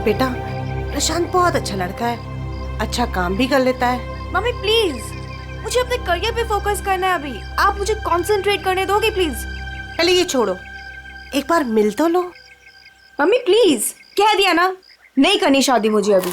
बेटा प्रशांत बहुत अच्छा लड़का है, अच्छा काम भी कर लेता है। मम्मी प्लीज, मुझे अपने करियर पे फोकस करना है अभी। आप मुझे कंसंट्रेट करने दोगे प्लीज? पहले ये छोड़ो, एक बार मिल तो लो। मम्मी प्लीज, कह दिया ना, नहीं करनी शादी मुझे अभी।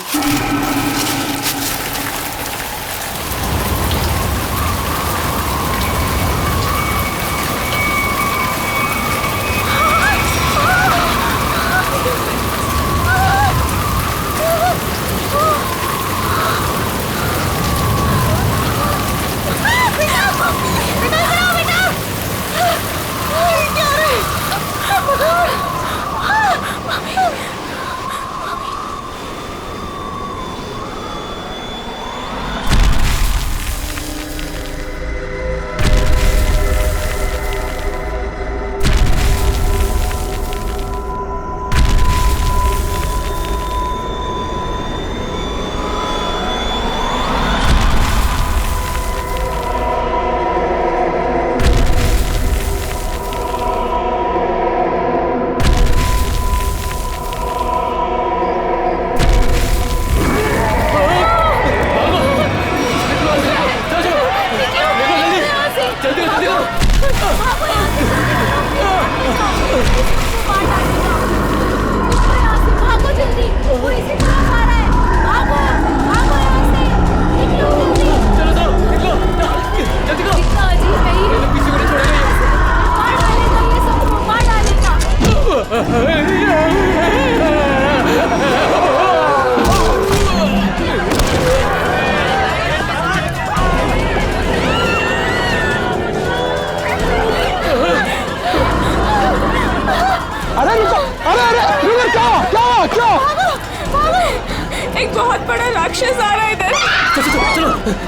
एक बहुत बड़ा राक्षस आ रहा है इधर। चलो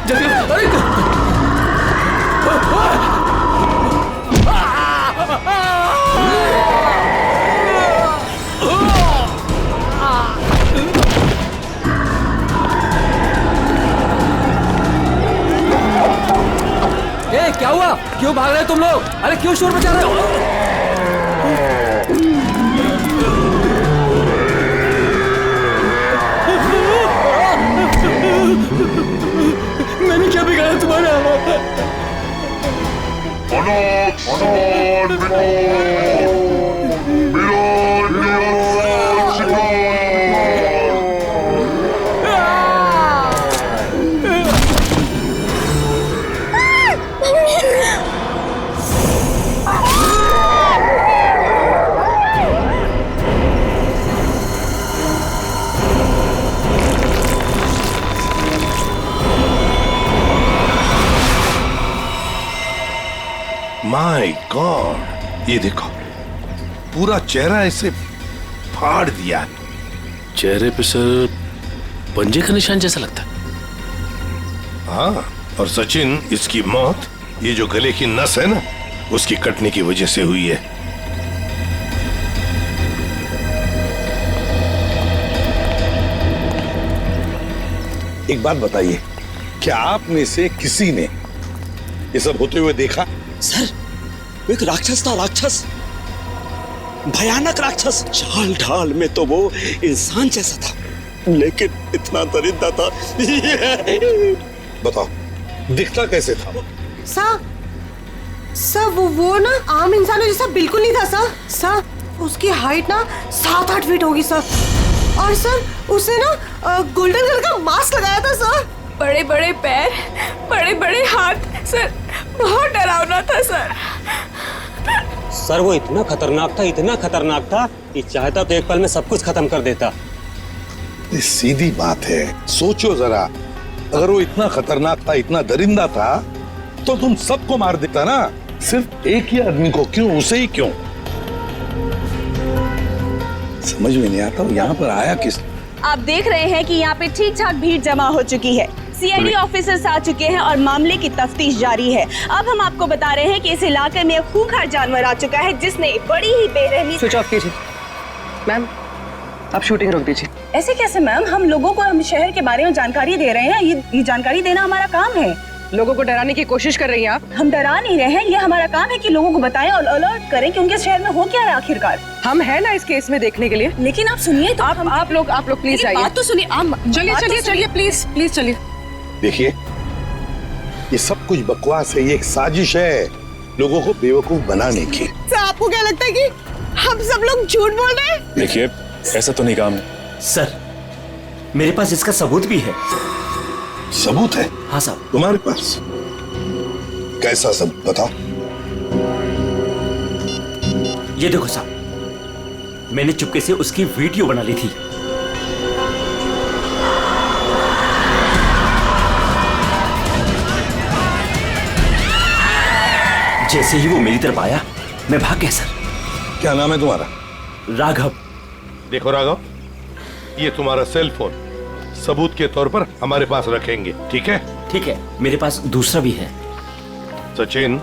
जल्दी। ए, क्या हुआ? क्यों भाग रहे हो तुम लोग? अरे क्यों शोर मचा रहे हो? मैंने क्या बिगाड़ा तुम्हारा? माय गॉड, ये देखो पूरा चेहरा ऐसे फाड़ दिया। चेहरे पे सर पंजे का निशान जैसा लगता है। हाँ, और सचिन, इसकी मौत ये जो गले की नस है ना, उसकी कटने की वजह से हुई है। एक बात बताइए, क्या आप में से किसी ने ये सब होते हुए देखा? सर, वो एक राक्षस था, राक्षस, भयानक राक्षस। चाल ढाल में तो वो इंसान जैसा था, लेकिन इतना दरिद्र था। बताओ, दिखता कैसे था? सर वो ना आम इंसानों जैसा बिल्कुल नहीं था सर, उसकी हाइट ना 7-8 फीट होगी सर। और सर उसने ना गोल्डन कलर का मास्क लगाया था सर। बड़े बड़े पैर, बड़े बड़े हाथ, सर बहुत डरावना था सर। सर वो इतना खतरनाक था कि चाहता तो एक पल में सब कुछ खत्म कर देता। ये सीधी बात है, सोचो जरा, अगर वो इतना खतरनाक था, इतना दरिंदा था, तो तुम सबको मार देता ना, सिर्फ एक ही आदमी को क्यों, उसे ही क्यों? समझ में नहीं आता यहाँ पर आया किस? आप देख रहे हैं कि यहाँ पे ठीक ठाक भीड़ जमा हो चुकी है। सीआईडी ऑफिसर्स आ चुके हैं और मामले की तफ्तीश जारी है। अब हम आपको बता रहे हैं कि इस इलाके में एक खूंखार जानवर आ चुका है जिसने बड़ी ही बेरहमी। स्विच ऑफ कीजिए मैम, आप शूटिंग रोक दीजिए। ऐसे कैसे मैम, हम लोगों को हम शहर के बारे में जानकारी दे रहे हैं, ये जानकारी देना हमारा काम है। लोगों को डराने की कोशिश कर रही हैं आप। हम डरा नहीं रहे हैं, ये हमारा काम है कि लोगों को बताएं और अलर्ट करें कि उनके शहर में हो क्या रहा है आखिरकार। हम हैं ना इस केस में देखने के लिए। लेकिन आप सुनिए तो आप लोग प्लीज आइए। बात तो सुनिए। चलिए प्लीज चलिए। देखिए, ये सब कुछ बकवास है, ये एक साजिश है लोगों को बेवकूफ बनाने की। सर आपको क्या लगता है कि हम सब लोग झूठ बोल रहे हैं? देखिए, ऐसा तो नहीं काम है। सर मेरे पास इसका सबूत भी है। सबूत है? हाँ साहब। तुम्हारे पास कैसा सबूत बताओ? ये देखो साहब, मैंने चुपके से उसकी वीडियो बना ली थी। जैसे ही वो मेरी तरफ आया मैं भाग गया सर। क्या नाम है तुम्हारा? राघव। देखो राघव, ये तुम्हारा सेल फोन सबूत के तौर पर हमारे पास रखेंगे, ठीक है? ठीक है, मेरे पास दूसरा भी है। सचिन,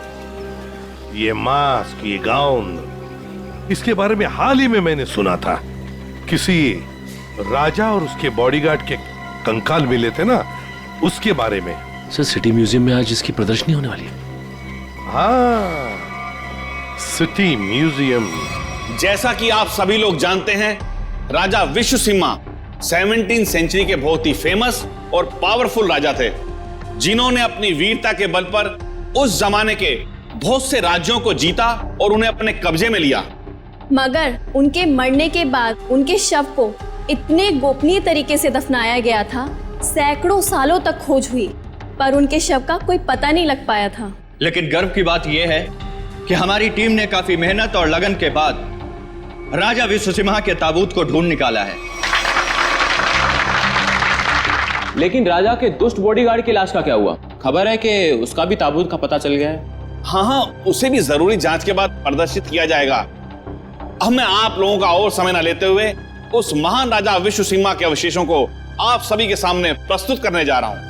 ये मास्क, ये गाउन, इसके बारे में हाल ही में मैंने सुना था। किसी राजा और उसके बॉडीगार्ड के कंकाल मिले थे ना, उसके बारे में। सर सिटी म्यूजियम में आज इसकी प्रदर्शनी होने वाली है। हाँ, सिटी म्यूजियम। जैसा कि आप सभी लोग जानते हैं, राजा विश्वसिम्हा 17वीं सेंचुरी के बहुत ही फेमस और पावरफुल राजा थे, जिन्होंने अपनी वीरता के बल पर उस जमाने के बहुत से राज्यों को जीता और उन्हें अपने कब्जे में लिया। मगर उनके मरने के बाद उनके शव को इतने गोपनीय तरीके से दफनाया गया था, सैकड़ों सालों तक खोज हुई, पर उनके शव का कोई पता नहीं लग पाया था। लेकिन गर्व की बात यह है कि हमारी टीम ने काफी मेहनत और लगन के बाद राजा विश्वसिम्हा के ताबूत को ढूंढ निकाला है। लेकिन राजा के दुष्ट बॉडीगार्ड की लाश का क्या हुआ? खबर है कि उसका भी ताबूत का पता चल गया है। हाँ, उसे भी जरूरी जांच के बाद प्रदर्शित किया जाएगा। अब मैं आप लोगों का और समय न लेते हुए उस महान राजा विश्वसिम्हा के अवशेषों को आप सभी के सामने प्रस्तुत करने जा रहा हूं।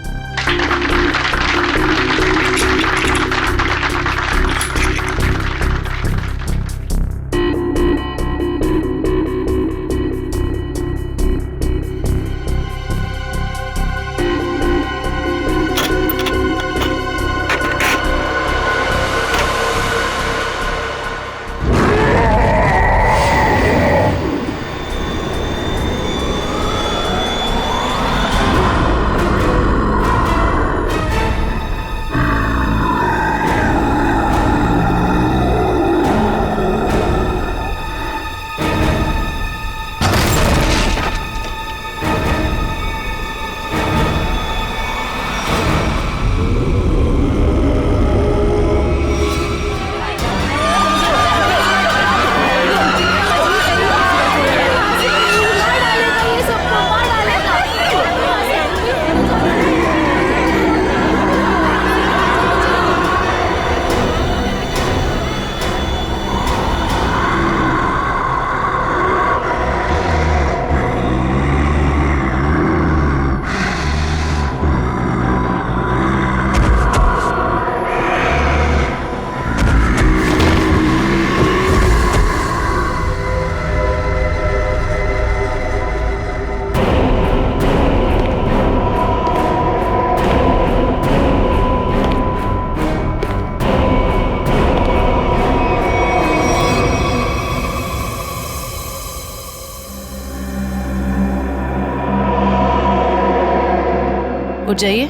उठ जाइए,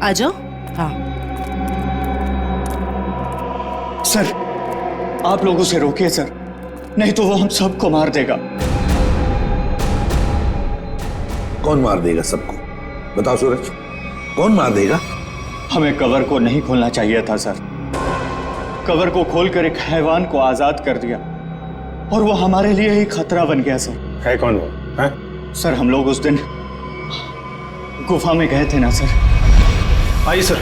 आ जाओ। हाँ सर, आप लोग उसे रोकिए सर, नहीं तो वो हम सबको मार देगा। कौन मार देगा सबको? बताओ सूरज, कौन मार देगा? हमें कवर को नहीं खोलना चाहिए था सर। कवर को खोलकर एक हैवान को आजाद कर दिया और वो हमारे लिए ही खतरा बन गया सर। है कौन वो? है? सर, हम लोग उस दिन गुफा में गए थे ना सर। आइए सर।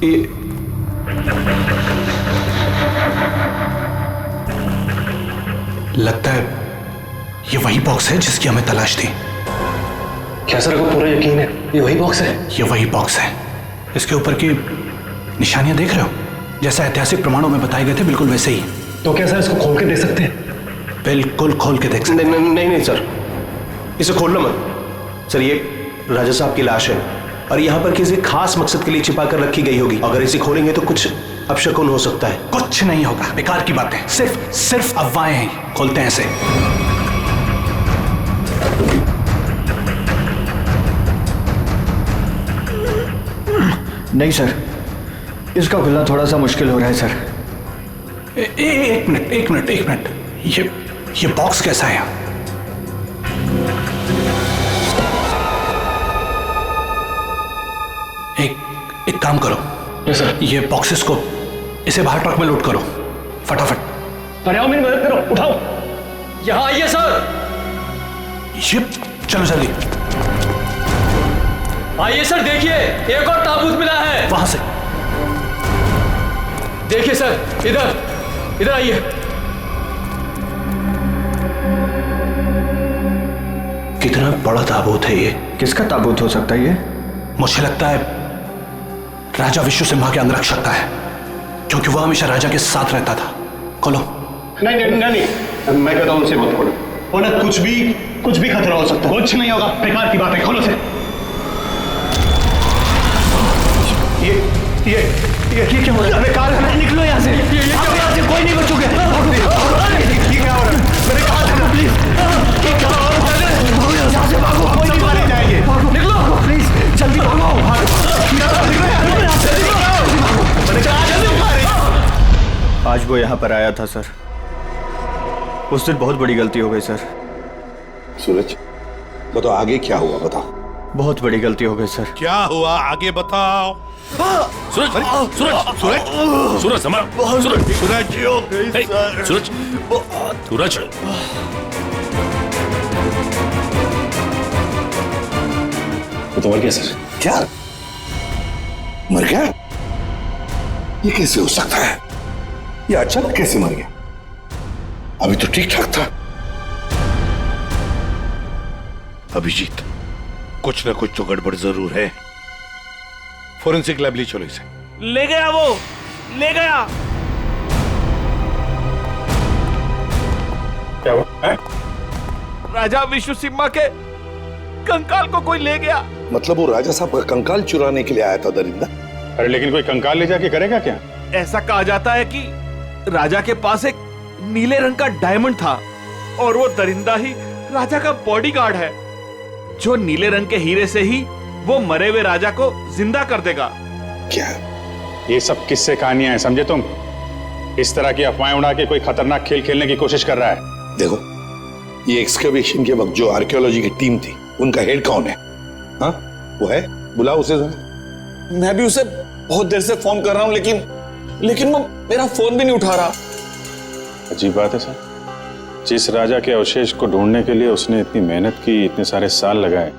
ये लगता है ये वही बॉक्स है जिसकी हमें तलाश थी। क्या सर को पूरा यकीन है ये वही बॉक्स है? ये वही बॉक्स है। इसके ऊपर की निशानियां देख रहे हो? जैसा ऐतिहासिक प्रमाणों में बताए गए थे बिल्कुल वैसे ही। तो क्या सर इसको खोल के देख सकते हैं? बिल्कुल खोल के देख सकते। नहीं सर, इसे खोलना मत सर। ये राजा साहब की लाश है, और यहाँ पर किसी खास मकसद के लिए छिपा कर रखी गई होगी। अगर इसे खोलेंगे तो कुछ अपशकुन हो सकता है। कुछ नहीं होगा, बेकार की बातें, सिर्फ अफवाहें हैं। खोलते हैं इसे। नहीं सर, इसका खुलना थोड़ा सा मुश्किल हो रहा है सर। एक मिनट, ये बॉक्स कैसा है? एक काम करो। Yes sir. ये बॉक्सेस को इसे बाहर ट्रक में लोड करो फटाफट। अरे आओ मेरी मदद करो, उठाओ। यहाँ आइए सर। ये चलो जल्दी। आइए सर, देखिए एक और ताबूत मिला है। वहां से देखिए सर, इधर आइए। कितना बड़ा ताबूत है ये? किसका ताबूत हो सकता है ये? मुझे लगता है राजा विश्व सिम्हा के अंगरक्षक का है, क्योंकि वो हमेशा राजा के साथ रहता था। खोलो। नहीं, मैं कहता हूँ उसे मत खोलो। उन्हें कुछ भी खतरा हो सकता है। कुछ नहीं होगा, बेकार की बात है, खोलो से। ये क्या हो रहा है? बेकार है, निकलो यहाँ से। यहाँ से कोई नहीं बचोगे। ये क्या हो रहा है? मैंने कहा था ना, प्लीज। ये क्या हो रहा है? यहाँ से भागो, कोई नहीं मारे जाएंगे। निकलो प्लीज, जल्दी भागो। आज वो यहाँ पर आया था सर। उस दिन बहुत बड़ी गलती हो गई सर। सूरज, बताओ आगे क्या हुआ, बताओ। बहुत बड़ी गलती हो गई सर। क्या हुआ आगे बताओ। सूरज, वो तो मर गया सर। क्या मर गया? ये कैसे हो सकता है? ये अचानक कैसे मर गया? अभी तो ठीक ठाक था। अभिजीत, कुछ ना कुछ तो गड़बड़ जरूर है। फोरेंसिक लैब ले चलो इसे। ले गया, वो ले गया। क्या हुआ? राजा विश्व सिम्हा के कंकाल को कोई ले गया। मतलब वो राजा साहब का कंकाल चुराने के लिए आया था दरिंदा? अरे लेकिन कोई कंकाल ले जाके करेगा क्या? ऐसा कहा जाता है कि राजा के पास एक नीले रंग का डायमंड था और वो दरिंदा ही राजा का बॉडीगार्ड है, जो नीले रंग के हीरे से ही वो मरे हुए राजा को जिंदा कर देगा। क्या? ये सब किस्से कहानियां हैं, समझे तुम? इस तरह की अफवाहें उड़ा के कोई खतरनाक खेल खेलने की कोशिश कर रहा है। देखो, ये एक्सकवेशन के वक्त जो आर्कियोलॉजी की टीम थी, उनका हेड कौन है? हाँ, वो है, बुलाओ उसे जरा। मैं भी उसे बहुत देर से फोन कर रहा हूं, लेकिन वो मेरा फोन भी नहीं उठा रहा। अजीब बात है सर, जिस राजा के अवशेष को ढूंढने के लिए उसने इतनी मेहनत की, इतने सारे साल लगाए,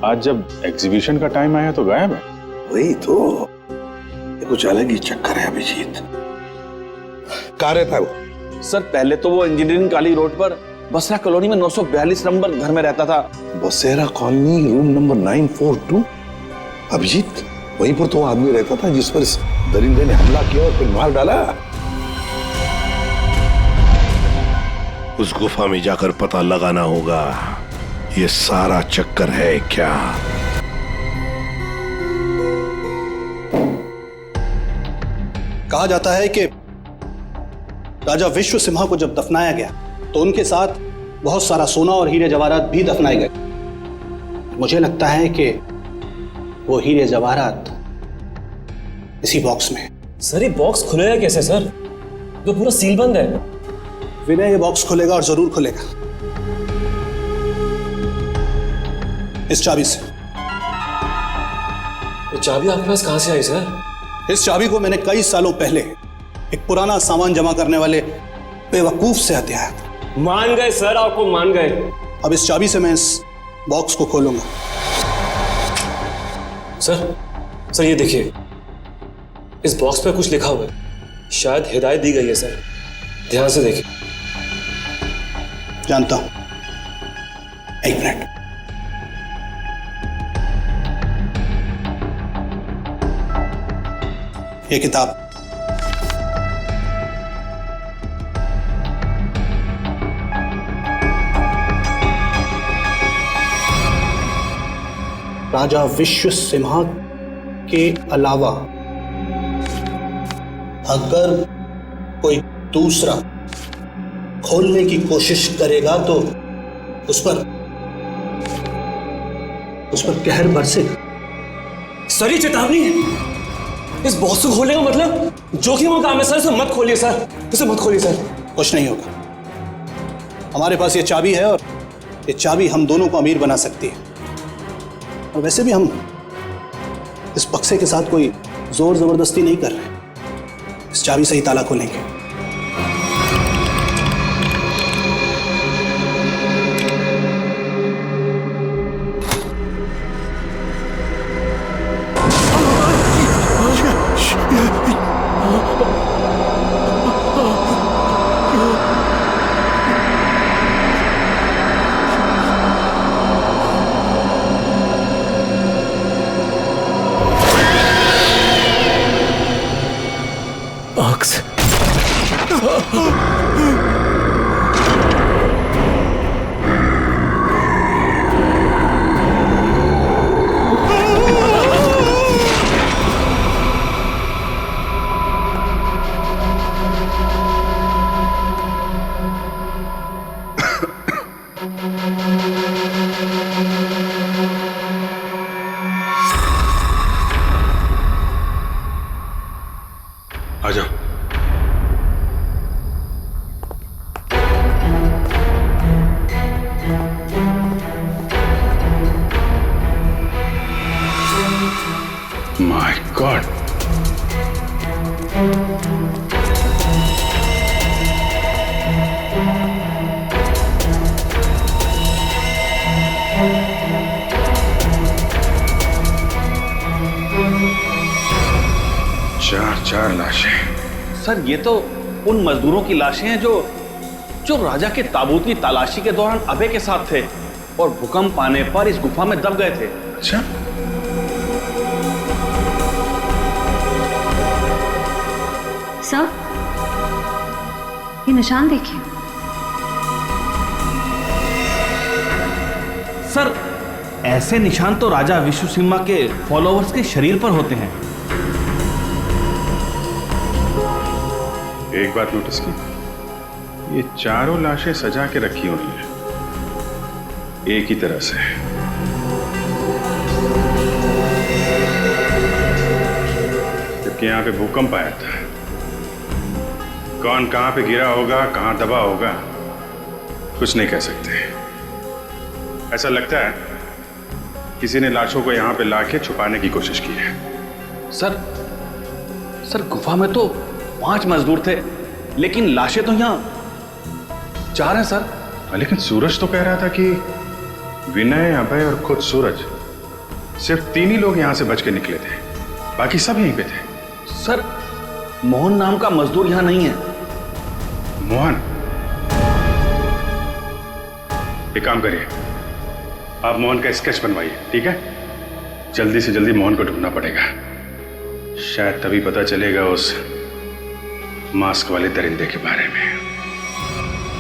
आज जब एग्जीबिशन का टाइम आया तो गायब है। वही तो, ये कुछ अलग ही चक्कर है अभिजीत। कहाँ रहता है वो? सर पहले तो वो इंजीनियरिंग काली रोड पर बसरा कॉलोनी में 942 नंबर घर में रहता था। बसेरा कॉलोनी, रूम नंबर 942। अभिजीत, वहीं पर तो वो आदमी रहता था जिस पर इस दरिंदे ने हमला किया और फिर मार डाला। उस गुफा में जाकर पता लगाना होगा ये सारा चक्कर है क्या। कहा जाता है कि राजा विश्व सिम्हा को जब दफनाया गया तो उनके साथ बहुत सारा सोना और हीरे जवाहरात भी दफनाए गए। मुझे लगता है कि वो हीरे जवाहरात इसी बॉक्स में। सर ये बॉक्स खुलेगा कैसे सर? तो पूरा सील बंद है। विनय, ये बॉक्स खुलेगा और जरूर खुलेगा इस चाबी से। ये चाबी आपके पास कहां से आई सर? इस चाबी को मैंने कई सालों पहले एक पुराना सामान जमा करने वाले बेवकूफ से हथियाया था। मान गए सर, आपको मान गए। अब इस चाबी से मैं इस बॉक्स को खोलूंगा। सर ये देखिए, इस बॉक्स पे कुछ लिखा हुआ है, शायद हिदायत दी गई है सर, ध्यान से देखिए। जानता हूं, एक मिनट। ये किताब राजा विश्व सिम्हा के अलावा अगर कोई दूसरा खोलने की कोशिश करेगा तो उस पर कहर बरसेगा। सर ये चेतावनी है। इस बॉक्स को खोलने का मतलब जोखिम का काम है सर। इसे मत खोलिए सर, इसे मत खोलिए सर। कुछ नहीं होगा, हमारे पास ये चाबी है और ये चाबी हम दोनों को अमीर बना सकती है। और वैसे भी हम इस बक्से के साथ कोई जोर जबरदस्ती नहीं कर रहे, इस चाबी से ही ताला खोलेंगे। आ जाओ। माय गॉड, चार लाशें। सर ये तो उन मजदूरों की लाशें हैं जो राजा के ताबूत की तलाशी के दौरान अभय के साथ थे और भूकंप आने पर इस गुफा में दब गए थे। अच्छा, सर ये निशान देखिए। सर ऐसे निशान तो राजा विश्व सिम्हा के फॉलोअर्स के शरीर पर होते हैं। एक बात नोटिस की, ये चारों लाशें सजा के रखी हुई हैं एक ही तरह से। जबकि यहां पे भूकंप आया था, कौन कहां पे गिरा होगा, कहां दबा होगा, कुछ नहीं कह सकते। ऐसा लगता है किसी ने लाशों को यहां पे लाके छुपाने की कोशिश की है। सर गुफा में तो 5 मजदूर थे, लेकिन लाशें तो यहाँ 4 हैं सर। लेकिन सूरज तो कह रहा था कि विनय, अभय और खुद सूरज, सिर्फ 3 ही लोग यहां से बच के निकले थे, बाकी सब यहीं पे थे। सर मोहन नाम का मजदूर यहां नहीं है। मोहन? एक काम करिए, आप मोहन का स्केच बनवाइए, ठीक है? जल्दी से जल्दी मोहन को ढूंढना पड़ेगा, शायद तभी पता चलेगा उस मास्क वाले दरिंदे के बारे में।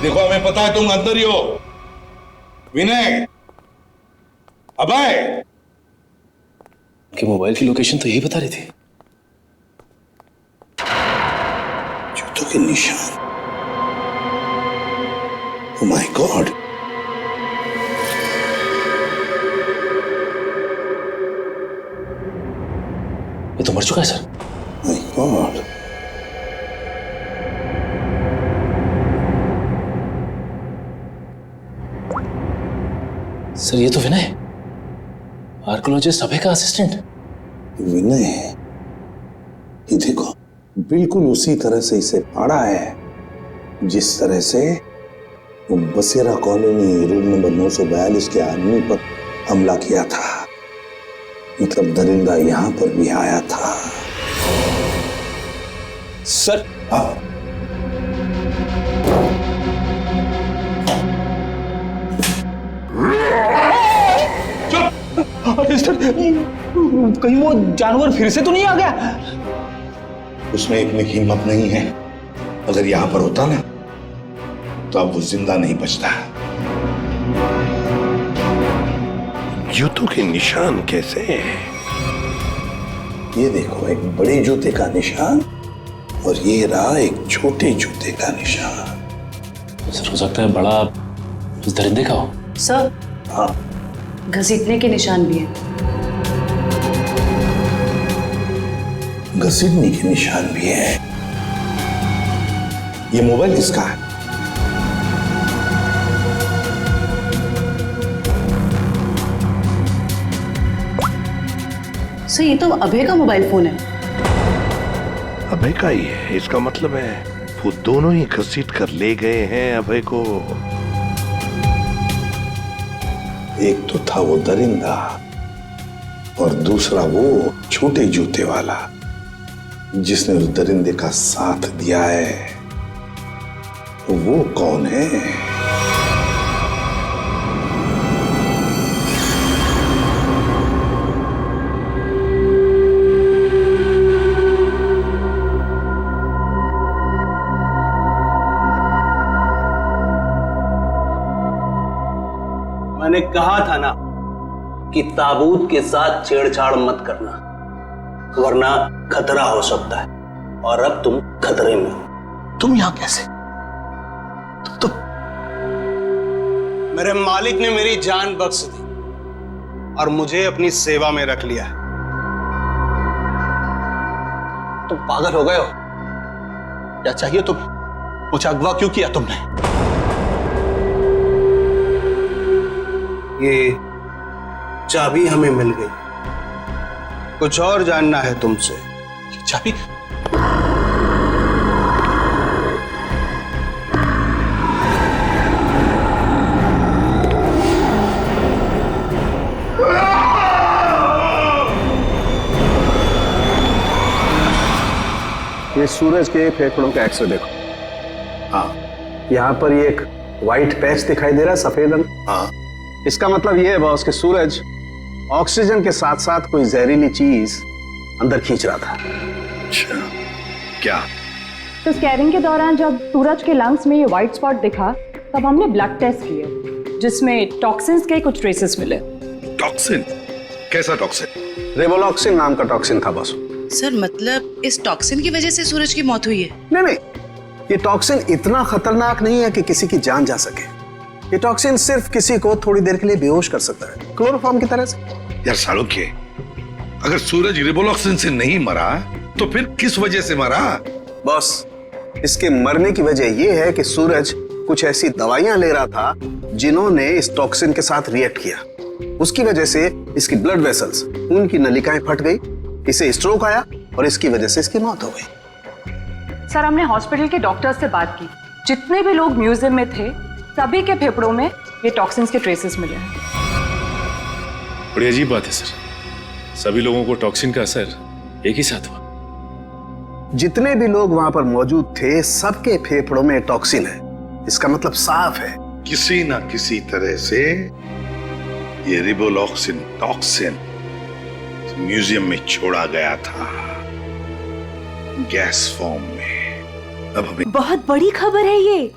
देखो हमें पता है तुम अंदर ही हो। विनय, अभय, कि मोबाइल की लोकेशन तो यही बता रही थी। जूतों के निशान। ओह माय गॉड, ये तो मर चुका है सर। माय गॉड, सर ये तो विनय, आर्कियोलॉजिस्ट अभय का असिस्टेंट। विनय, ये देखो बिल्कुल उसी तरह से इसे फाड़ा है जिस तरह से वो बसेरा कॉलोनी रूम नंबर 942 के आदमी पर हमला किया था। मतलब दरिंदा यहां पर भी आया था। सर कहीं वो जानवर फिर से तो नहीं आ गया? उसमें इतनी हिम्मत नहीं है। अगर यहां पर होता ना तो अब वो जिंदा नहीं बचता। जूतों के निशान कैसे? ये देखो, एक बड़े जूते का निशान और ये रहा एक छोटे जूते का निशान। सर हो सकता है बड़ा उस दरिंदे का हो। सर, हाँ, घसीटने के निशान भी हैं। घसीटने के निशान भी है। ये मोबाइल किसका है? सर, ये तो अभय का मोबाइल फोन है। अभय का ही है, इसका मतलब है वो दोनों ही घसीट कर ले गए हैं अभय को। एक तो था वो दरिंदा और दूसरा वो छोटे जूते वाला जिसने उस दरिंदे का साथ दिया है। वो कौन है? मैंने कहा था ना कि ताबूत के साथ छेड़छाड़ मत करना, वरना खतरा हो सकता है। और अब तुम खतरे में हो। तुम यहां कैसे? तुम मेरे मालिक ने मेरी जान बख्श दी और मुझे अपनी सेवा में रख लिया है। तुम पागल हो गए हो? क्या चाहिए तुम्हें? मुझे अगवा क्यों किया तुमने? ये चाबी हमें मिल गई, कुछ और जानना है तुमसे? ये चाबी? ये सूरज के फेफड़ों का एक्सरे देखो। हाँ, यहाँ पर ये एक व्हाइट पैच दिखाई दे रहा है, सफेद रंग। हाँ, इसका मतलब ये है बॉस कि सूरज ऑक्सीजन के साथ साथ कोई जहरीली चीज अंदर खींच रहा था। अच्छा, क्या? तो स्कैनिंग के दौरान जब सूरज के लंग्स में ये व्हाइट स्पॉट दिखा तब हमने ब्लड टेस्ट किए जिसमें टॉक्सिन्स के कुछ ट्रेसेस मिले। टॉक्सिन? कैसा टॉक्सिन? रेवोलॉक्सिन नाम का टॉक्सिन था बॉस। सर, मतलब इस टॉक्सिन की वजह से सूरज की मौत हुई है? नहीं, ये टॉक्सिन इतना खतरनाक नहीं है कि किसी की जान जा सके। ये टॉक्सिन सिर्फ किसी को थोड़ी देर के लिए बेहोश कर सकता है, क्लोरोफॉर्म की तरह से। यार सालुक्य, अगर सूरज रिवोलॉक्सिन से नहीं मरा तो फिर किस वजह से मरा? बॉस, इसके मरने की वजह यह है कि सूरज कुछ ऐसी दवाइयां ले रहा था जिन्होंने इस टॉक्सिन के साथ रिएक्ट किया। उसकी वजह से इसकी ब्लड वेसल्स, खून की नलिकाएं फट गई, इसे स्ट्रोक आया और इसकी वजह से इसकी मौत हो गई। सर, हमने हॉस्पिटल के डॉक्टर से बात की, जितने भी लोग म्यूजियम में थे सभी के फेफड़ों में ये टॉक्सिन्स के ट्रेसेस मिले हैं। बड़ी अजीब बात है सर, सभी लोगों को टॉक्सिन का असर एक ही साथ हुआ। जितने भी लोग वहां पर मौजूद थे सबके फेफड़ों में टॉक्सिन है। इसका मतलब साफ है, किसी ना किसी तरह से ये रिवोलॉक्सिन टॉक्सिन म्यूजियम में छोड़ा गया था, गैस फॉर्म में। अब हमें बहुत बड़ी खबर है ये।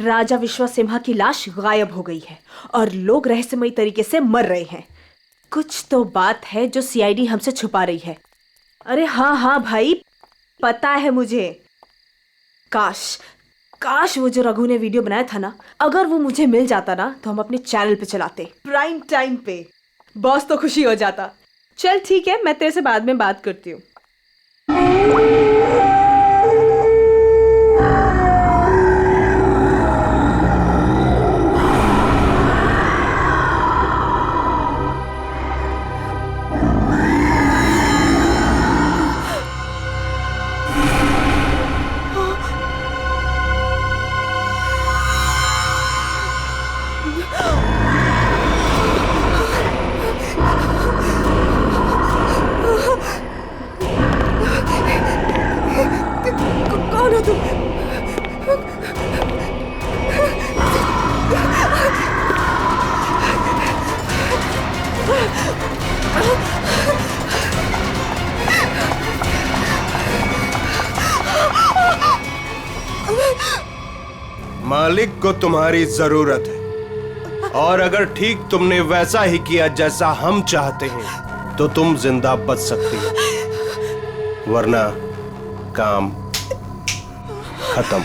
राजा विश्वसिम्हा की लाश गायब हो गई है और लोग रहस्यमयी तरीके से मर रहे हैं। कुछ तो बात है जो सीआईडी हमसे छुपा रही है। अरे हाँ हाँ भाई, पता है मुझे। काश वो जो रघु ने वीडियो बनाया था ना, अगर वो मुझे मिल जाता ना तो हम अपने चैनल पे चलाते, प्राइम टाइम पे। बॉस तो खुशी हो जाता। चल ठीक है, मैं तेरे से बाद में बात करती हूँ। कौन हो तुम? मालिक को तुम्हारी जरूरत है। और अगर ठीक तुमने वैसा ही किया जैसा हम चाहते हैं तो तुम जिंदा बच सकती हो, वरना काम खत्म।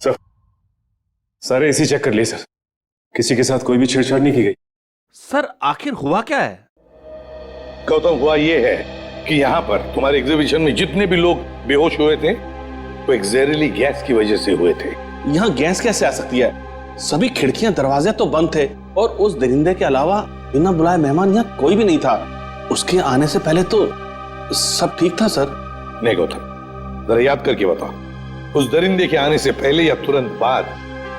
सर, सारे एसी चेक कर लिए सर, किसी के साथ कोई भी छेड़छाड़ नहीं की गई। सर आखिर हुआ क्या है? गौतम, हुआ ये है कि यहाँ पर तुम्हारे एग्जीबिशन में जितने भी लोग बेहोश हुए थे वो एक जहरीली गैस की वजह से हुए थे। यहाँ गैस कैसे आ सकती है? सभी खिड़कियां दरवाजे तो बंद थे और उस दरिंदे के अलावा बिना बुलाए मेहमान यहाँ कोई भी नहीं था। उसके आने से पहले तो सब ठीक था सर। नहीं गौतम, जरा याद करके बताओ, उस दरिंदे के आने से पहले या तुरंत बाद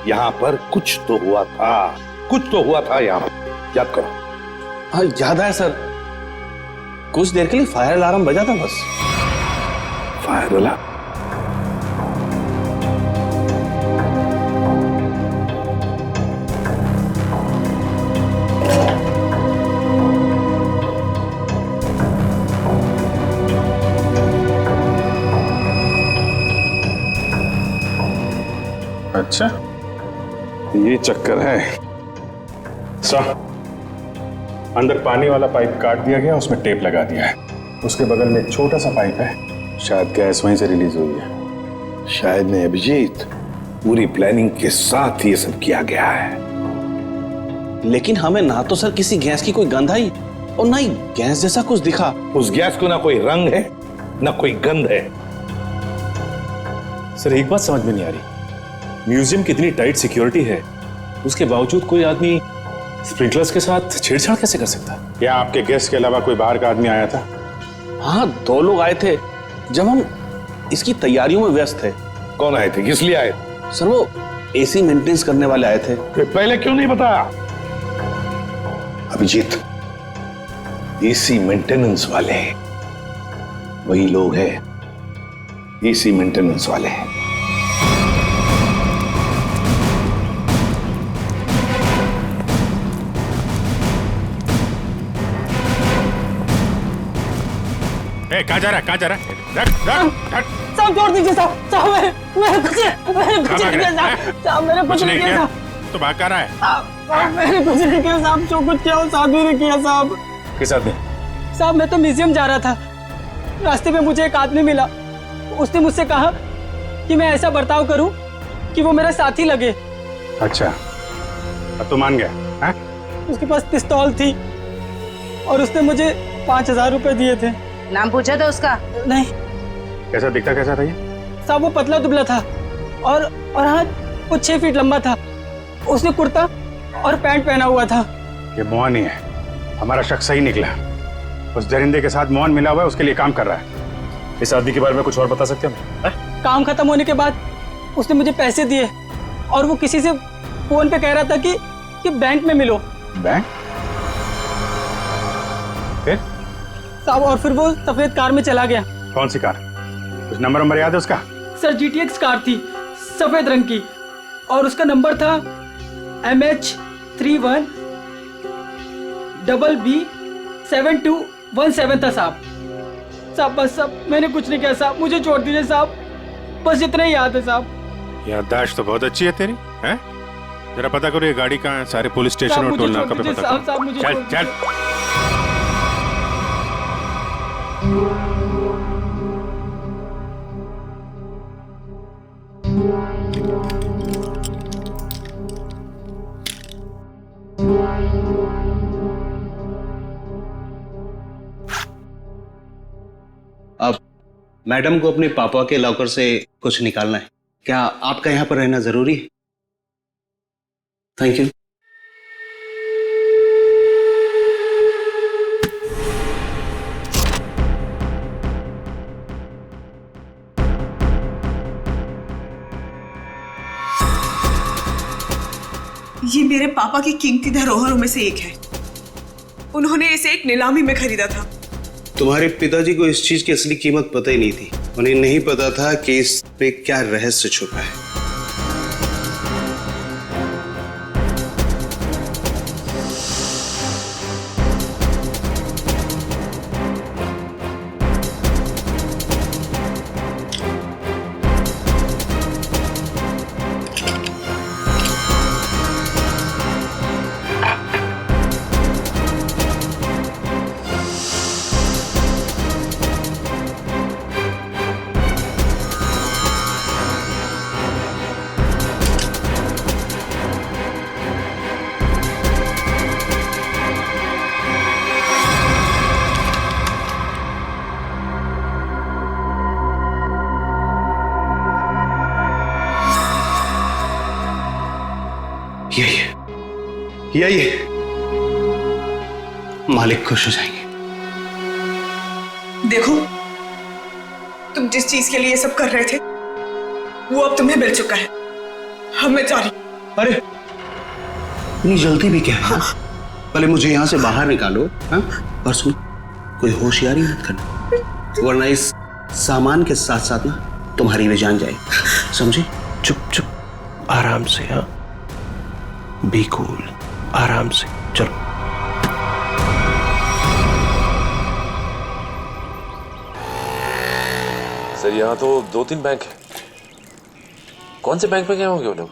यहाँ पर कुछ तो हुआ था, कुछ तो हुआ था यहाँ पर। याद करो। हाँ याद है सर, कुछ देर के लिए फायर अलार्म बजा था बस। Fire alarm? अच्छा, ये चक्कर है। सर, अंदर पानी वाला पाइप काट दिया गया, उसमें टेप लगा दिया है। उसके बगल में एक छोटा सा पाइप है, शायद गैस वहीं से रिलीज हुई है। शायद नहीं अभिजीत, पूरी प्लानिंग के साथ ये सब किया गया है। लेकिन हमें ना तो सर किसी गैस की कोई गंध आई और ना ही गैस जैसा कुछ दिखा। उस गैस को ना कोई रंग है ना कोई गंध है। सर एक बात समझ में नहीं आ रही, म्यूजियम की इतनी टाइट सिक्योरिटी है, उसके बावजूद कोई आदमी स्प्रिंकलर्स के साथ छेड़छाड़ कैसे कर सकता है? क्या आपके गेस्ट के अलावा कोई बाहर का आदमी आया था? हाँ, 2 लोग आए थे जब हम इसकी तैयारियों में व्यस्त थे। कौन आए थे? किस लिए आए? सर वो एसी मेंटेनेंस करने वाले आए थे। पहले क्यों नहीं बताया? अभिजीत, एसी मेंटेनेंस वाले वही लोग हैं, एसी मेंटेनेंस वाले हैं। कहाँ जा रहा है? कहाँ जा रहा है? रख, रख, रख। साहब छोड़ दीजिए साहब, साहब मैंने कुछ नहीं किया साहब, मैंने कुछ नहीं किया। तो भाग कर रहा है? साहब मैंने कुछ नहीं किया साहब, जो कुछ किया वो साहब ही ने किया साहब। किस आदमी? साहब मैं तो म्यूजियम जा रहा था, रास्ते में मुझे एक आदमी मिला, उसने मुझसे कहा कि मैं ऐसा बर्ताव करूं कि वो मेरा साथी लगे। अच्छा, अब तो मान गया? है? उसके पास पिस्तौल थी और उसने मुझे 5000 रुपए दिए थे। नाम पूछा था उसका? नहीं। कैसा दिखता कैसा था ये? साहब वो पतला दुबला था और हाँ वो 6 फीट लंबा था। उसने कुर्ता और पैंट पहना हुआ था। ये मोहन ही है, हमारा शक सही निकला। उस दरिंदे के साथ मोहन मिला हुआ है, उसके लिए काम कर रहा है। इस आदमी के बारे में कुछ और बता सकते हैं? काम खत्म होने के बाद उसने मुझे पैसे दिए और वो किसी से फोन पे कह रहा था कि बैंक में मिलो। बैंक? फिर? साहब और फिर वो सफेद कार में चला गया। कौन सी कार? कुछ नंबर याद है उसका? सर GTX कार थी, सफेद रंग की, और उसका नंबर था MH31 BB7217 था साहब। साहब बस साहब मैंने कुछ नहीं किया साहब, मुझे छोड़ दीजिए साहब, बस इतना ही याद है साहब। याददाश्त तो बहुत अच्छी है तेरी, हैं? जरा पता करो ये गाड़ी कहाँ है, सारे पुलिस स्टेशन और टोल नाका पे पता करो। चल चल। अब मैडम को अपने पापा के लॉकर से कुछ निकालना है, क्या आपका यहाँ पर रहना जरूरी है? Thank you. ये मेरे पापा की कीमती धरोहरों में से एक है। उन्होंने इसे एक नीलामी में खरीदा था। तुम्हारे पिताजी को इस चीज की असली कीमत पता ही नहीं थी। उन्हें नहीं पता था कि इस पे क्या रहस्य छुपा है। ये मालिक खुश हो जाएंगे। देखो, तुम जिस चीज के लिए ये सब कर रहे थे वो अब तुम्हें मिल चुका है। अब मैं जा रही। अरे इतनी जल्दी भी क्या है? पहले मुझे यहाँ से बाहर निकालो। हाँ? और सुन, कोई होशियारी मत करना, वरना इस सामान के साथ साथ ना तुम्हारी भी जान जाए, समझे? चुप चुप, आराम से। हाँ, बी कूल, आराम से चलो। सर यहाँ तो 2-3 बैंक है। कौन से बैंक में गए होंगे वो लोग?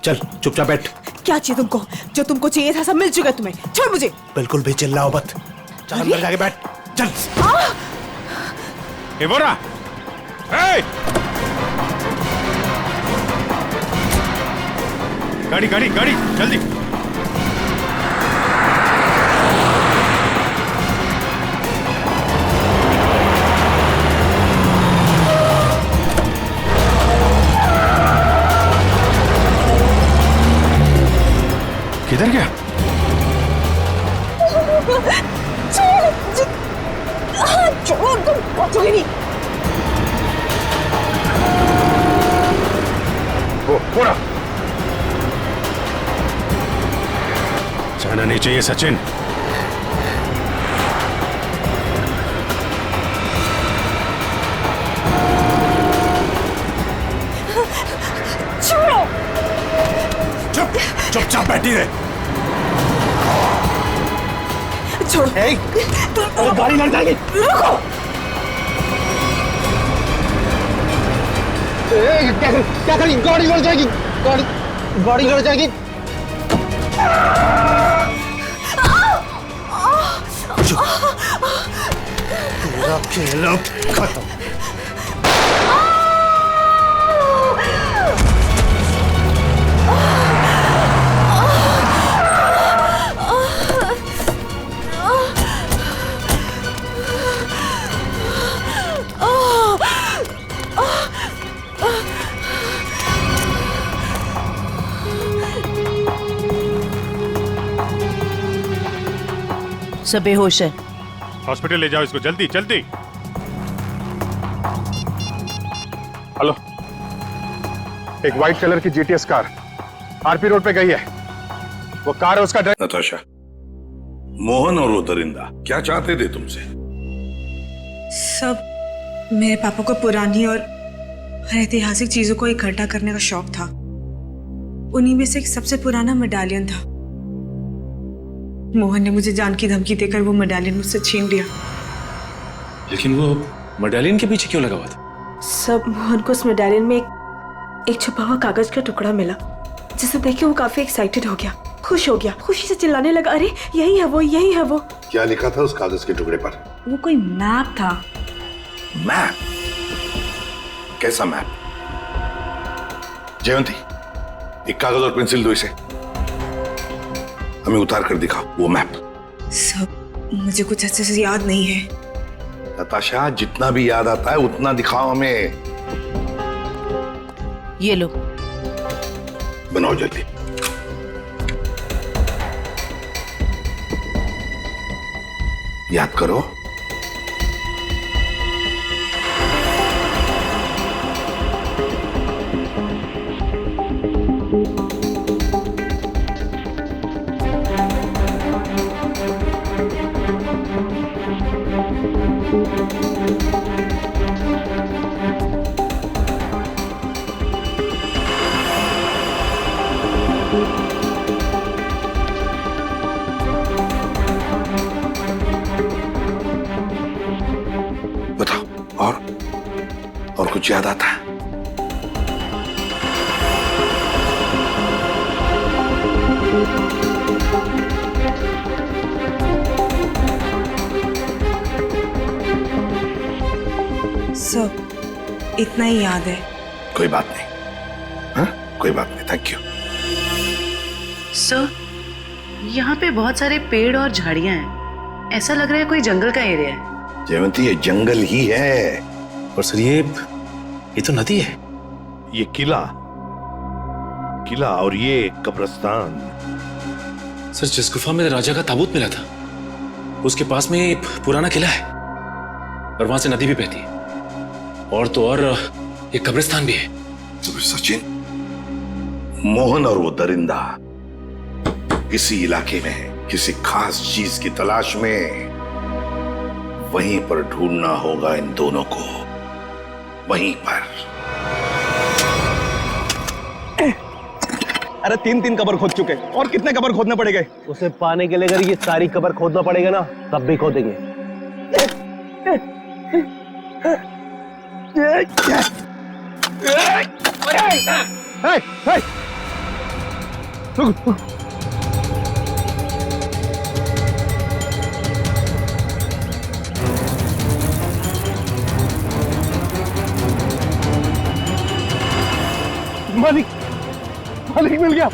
चल चुपचाप बैठ। क्या चाहिए तुमको? जो तुमको चाहिए था सब मिल चुका है तुम्हें। छोड़ मुझे। बिल्कुल भी चिल्लाओ मत। चल अंदर जाके बैठ। चल। एवोरा, गाड़ी गाड़ी गाड़ी जल्दी। किधर गया? छोड़, तुम पहुंचोगे नहीं। वो पूरा जाना नहीं चाहिए सचिन। छोड़ो। चुप चुपचाप बैठी रहे। छोड़ो। गाड़ी लड़ जाएगी। रुको। क्या करें? गाड़ी लड़ जाएगी। गाड़ी लड़ जाएगी। पूरा खेल अब खत्म। सब बेहोश है। हॉस्पिटल ले जाओ इसको, जल्दी जल्दी। हेलो, एक व्हाइट कलर की जीटीएस कार आरपी रोड पे गई है। वो कार है उसका ड्राइवर। नताशा, मोहन और वो दरिंदा क्या चाहते थे तुमसे? सब मेरे पापा को पुरानी और ऐतिहासिक चीजों को इकट्ठा करने का शौक था। उन्हीं में से एक सबसे पुराना मेडालियन था। मोहन ने मुझे जान की धमकी देकर वो मेडालियन मुझसे छीन लिया। लेकिन वो मेडालियन के पीछे क्यों लगा हुआ था? सब मोहन को उस मेडालियन में एक छुपा हुआ कागज का टुकड़ा मिला, जिसे देख के वो काफी एक्साइटेड हो गया, खुश हो गया, खुशी से चिल्लाने लगा, अरे यही है वो, यही है वो। क्या लिखा था उस कागज के टुकड़े पर? वो कोई मैप था। मैप? कैसा मैप? जयंती, एक कागज और पेंसिल दो इसे, हमें उतार कर दिखाओ वो मैप। सब मुझे कुछ अच्छे से याद नहीं है। नताशा, जितना भी याद आता है उतना दिखाओ हमें। ये लो, बनाओ जल्दी। याद करो। और कुछ याद आता है? सब इतना ही याद है। कोई बात नहीं। हाँ, कोई बात नहीं। Thank you. सर, यहाँ पे बहुत सारे पेड़ और झाड़ियां हैं। ऐसा लग रहा है कोई जंगल का एरिया है। जयवंती, ये जंगल ही है। और सर ये तो नदी है। ये किला और ये कब्रिस्तान। सर, जिस गुफा में राजा का ताबूत मिला था उसके पास में एक पुराना किला है और वहां से नदी भी बहती है, और तो और एक कब्रिस्तान भी है। तो सचिन, मोहन और वो दरिंदा किसी इलाके में किसी खास चीज की तलाश में, वहीं पर ढूंढना होगा इन दोनों को, वहीं पर। अरे 3 कबर खोद चुके, और कितने कबर खोदने पड़ेंगे? उसे पाने के लिए अगर ये सारी कबर खोदना पड़ेगा ना, तब भी खोदेंगे। मालिक, मालिक मिल गया।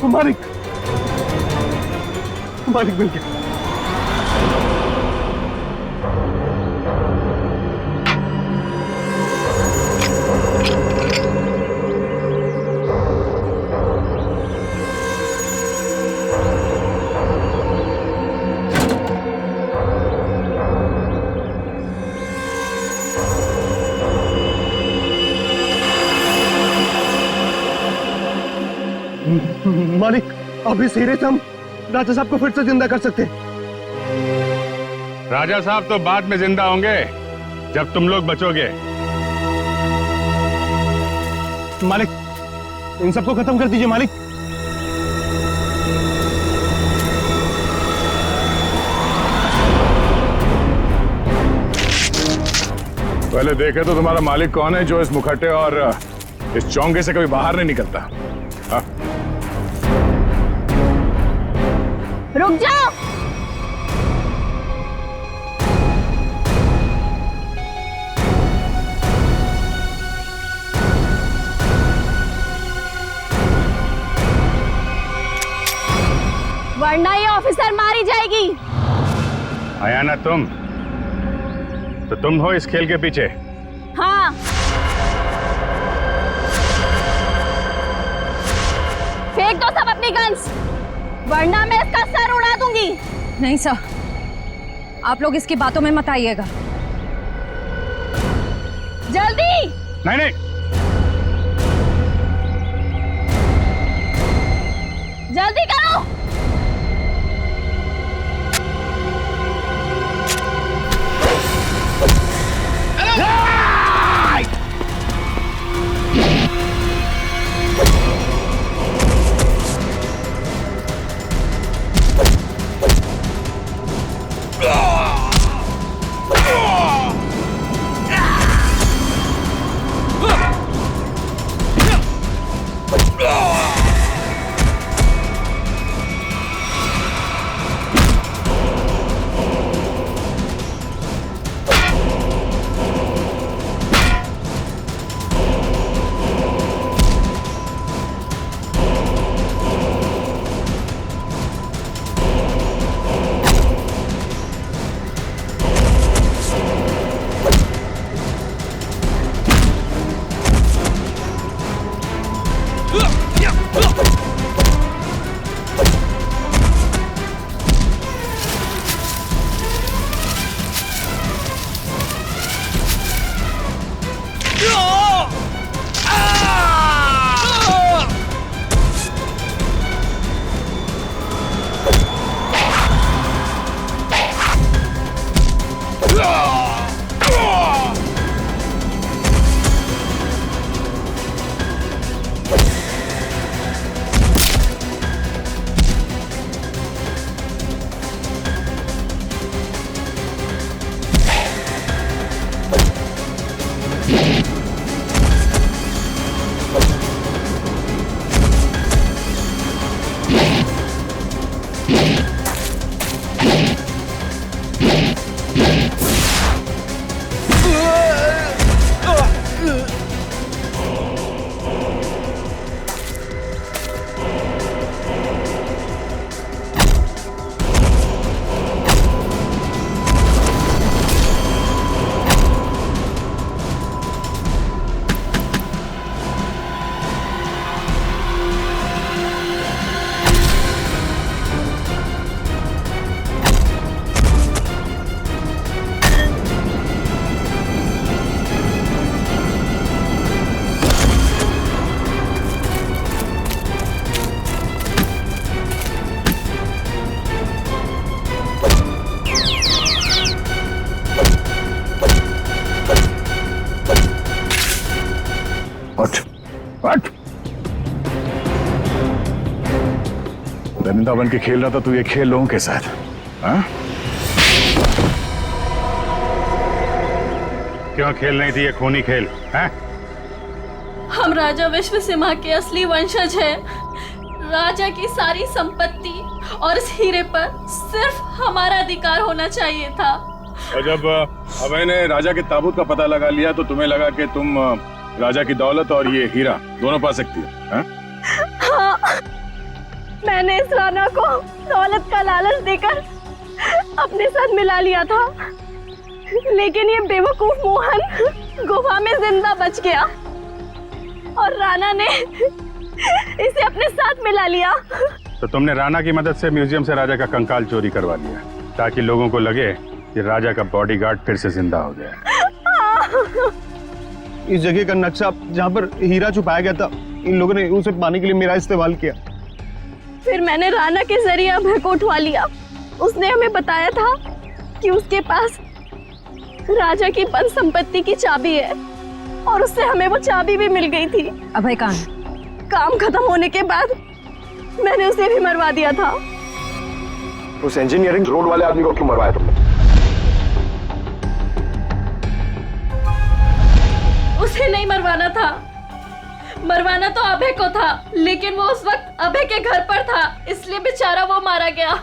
मालिक, मालिक मिल गया। मालिक, अभी सीधे हम राजा साहब को फिर से जिंदा कर सकते। राजा साहब तो बाद में जिंदा होंगे जब तुम लोग बचोगे। मालिक, इन सबको खत्म कर दीजिए मालिक। पहले देखे तो तुम्हारा मालिक कौन है जो इस मुखट्टे और इस चौंगे से कभी बाहर नहीं निकलता। हाँ? रुक जाओ। वरना ये ऑफिसर मारी जाएगी। आया ना तुम, तो तुम हो इस खेल के पीछे। हाँ। फेंक दो सब अपनी गन्स, वरना मैं इसका सर उड़ा दूंगी। नहीं सर, आप लोग इसकी बातों में मत आइएगा। जल्दी। नहीं नहीं, जल्दी करो। दरिंदा बन के खेल रहा था तू ये खेल लोगों के साथ, हाँ? क्यों खेल नहीं थी ये खूनी खेल, हैं? हम राजा विश्व सिम्हा के असली वंशज हैं। राजा की सारी संपत्ति और इस हीरे पर सिर्फ हमारा अधिकार होना चाहिए था। और जब अभय ने राजा के ताबूत का पता लगा लिया तो तुम्हें लगा कि तुम राजा की दौलत और ये हीरा दोनों पा सकती हो, हैं? हाँ, मैंने इस राणा को दौलत का लालच देकर अपने साथ मिला लिया था, लेकिन ये बेवकूफ मोहन गुफा में जिंदा बच गया और राणा ने इसे अपने साथ मिला लिया। तो तुमने राणा की मदद से म्यूजियम से राजा का कंकाल चोरी करवा लिया ताकि लोगों को लगे कि राजा का बॉडीगार्ड फिर से जिंदा हो गया। इस जगह का नक्शा जहाँ पर हीरा छुपाया गया था, इन लोगों ने उसे पाने के लिए मेरा इस्तेमाल किया। फिर मैंने राणा के जरिए अभय को उठवा लिया। उसने हमें बताया था कि उसके पास राजा की बंद संपत्ति की चाबी है और उससे हमें वो चाबी भी मिल गई थी। अभय कहाँ? काम खत्म होने के बाद मैंने उसे भी मरवा दिया था। उस इंजीनियरिंग रोड वाले आदमी को क्यों मरवाया तुमने? उसे नहीं मरवाना था, मरवाना तो अभय को था, लेकिन वो उस वक्त अभय के घर पर था, इसलिए बेचारा वो मारा गया।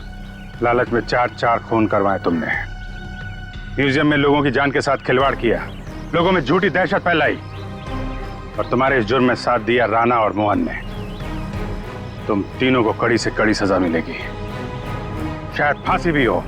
लालच में 4 खून करवाए तुमने, म्यूजियम में लोगों की जान के साथ खिलवाड़ किया, लोगों में झूठी दहशत फैलाई और तुम्हारे इस जुर्म में साथ दिया राणा और मोहन ने। तुम तीनों को कड़ी से कड़ी सजा मिलेगी, शायद फांसी भी हो।